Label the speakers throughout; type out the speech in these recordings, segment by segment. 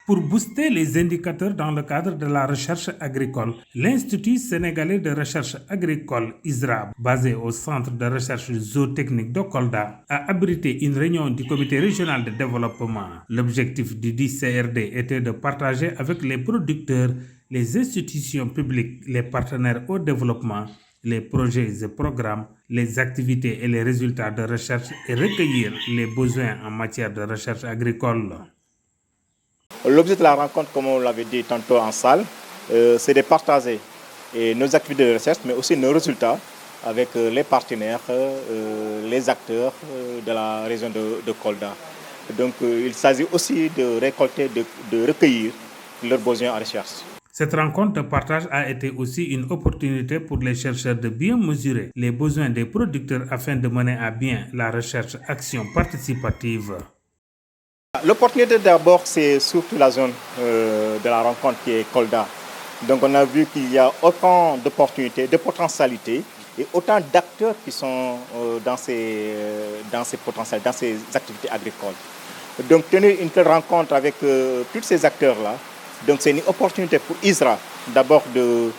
Speaker 1: Pour booster les indicateurs dans le cadre de la recherche agricole, l'Institut sénégalais de recherche agricole ISRA, basé au centre de recherche zootechnique de Kolda, a abrité une réunion du comité régional de développement. L'objectif du 10 CRD était de partager avec les producteurs, les institutions publiques, les partenaires au développement, les projets et programmes, les activités et les résultats de recherche et recueillir les besoins en matière de recherche agricole.
Speaker 2: L'objet de la rencontre, comme on l'avait dit tantôt en salle, c'est de partager nos activités de recherche, mais aussi nos résultats avec les partenaires, les acteurs de la région de Kolda. Donc il s'agit aussi de récolter, de recueillir leurs besoins en recherche.
Speaker 1: Cette rencontre de partage a été aussi une opportunité pour les chercheurs de bien mesurer les besoins des producteurs afin de mener à bien la recherche-action participative.
Speaker 2: L'opportunité d'abord, c'est surtout la zone de la rencontre qui est Kolda. Donc on a vu qu'il y a autant d'opportunités, de potentialités et autant d'acteurs qui sont dans ces potentiels, dans ces activités agricoles. Donc tenir une telle rencontre avec tous ces acteurs-là, donc c'est une opportunité pour ISRA d'abord de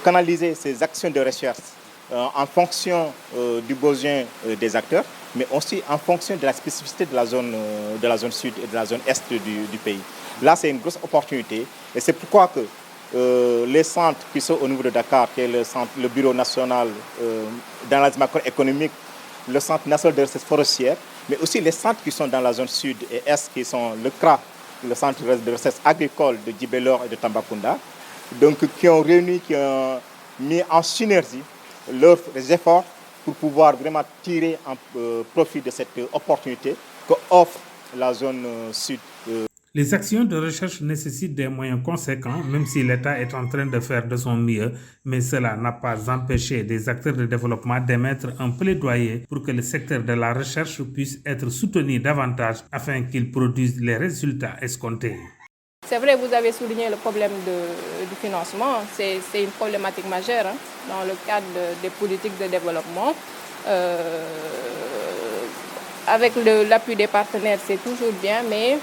Speaker 2: canaliser ses actions de recherche en fonction du besoin des acteurs, mais aussi en fonction de la spécificité de la zone sud et de la zone est du pays. Là, c'est une grosse opportunité et c'est pourquoi que les centres qui sont au niveau de Dakar, qui est le bureau national d'analyse macroéconomique, le centre national de recherche forestière, mais aussi les centres qui sont dans la zone sud et est, qui sont le CRA, le centre de recherche agricole de Djibélor et de Tambacounda, donc qui ont réuni, qui ont mis en synergie leurs efforts pour pouvoir vraiment tirer un profit de cette opportunité qu'offre la zone sud.
Speaker 1: Les actions de recherche nécessitent des moyens conséquents, même si l'État est en train de faire de son mieux, mais cela n'a pas empêché des acteurs de développement d'émettre un plaidoyer pour que le secteur de la recherche puisse être soutenu davantage afin qu'il produise les résultats escomptés.
Speaker 3: C'est vrai, vous avez souligné le problème du financement. C'est une problématique majeure dans le cadre des politiques de développement. Avec l'appui des partenaires, c'est toujours bien, mais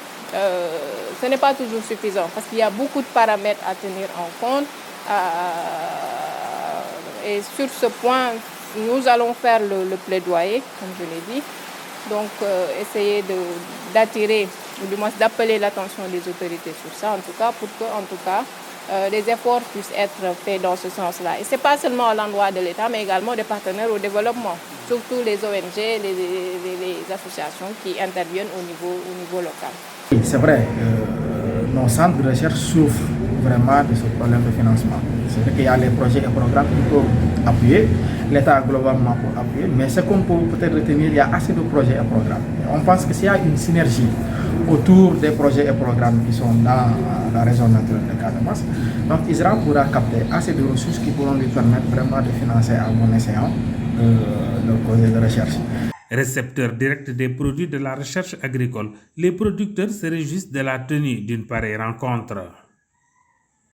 Speaker 3: ce n'est pas toujours suffisant parce qu'il y a beaucoup de paramètres à tenir en compte. Et sur ce point, nous allons faire le plaidoyer, comme je l'ai dit. Donc, essayer d'attirer, ou du moins d'appeler l'attention des autorités sur ça, en tout cas, pour que, les efforts puissent être faits dans ce sens-là. Et ce n'est pas seulement à l'endroit de l'État, mais également des partenaires au développement, surtout les ONG, les associations qui interviennent au niveau local.
Speaker 4: C'est vrai, nos centres de recherche souffrent vraiment de ce problème de financement. C'est vrai qu'il y a les projets et programmes qui peuvent appuyer, l'État globalement pour appuyer, mais ce qu'on peut peut-être retenir, il y a assez de projets et programmes. On pense que s'il y a une synergie autour des projets et programmes qui sont dans la région naturelle de Casamance, donc ISRA pourra capter assez de ressources qui pourront lui permettre vraiment de financer à bon escient le projet de recherche.
Speaker 1: Récepteurs directs des produits de la recherche agricole, les producteurs se réjouissent de la tenue d'une pareille rencontre.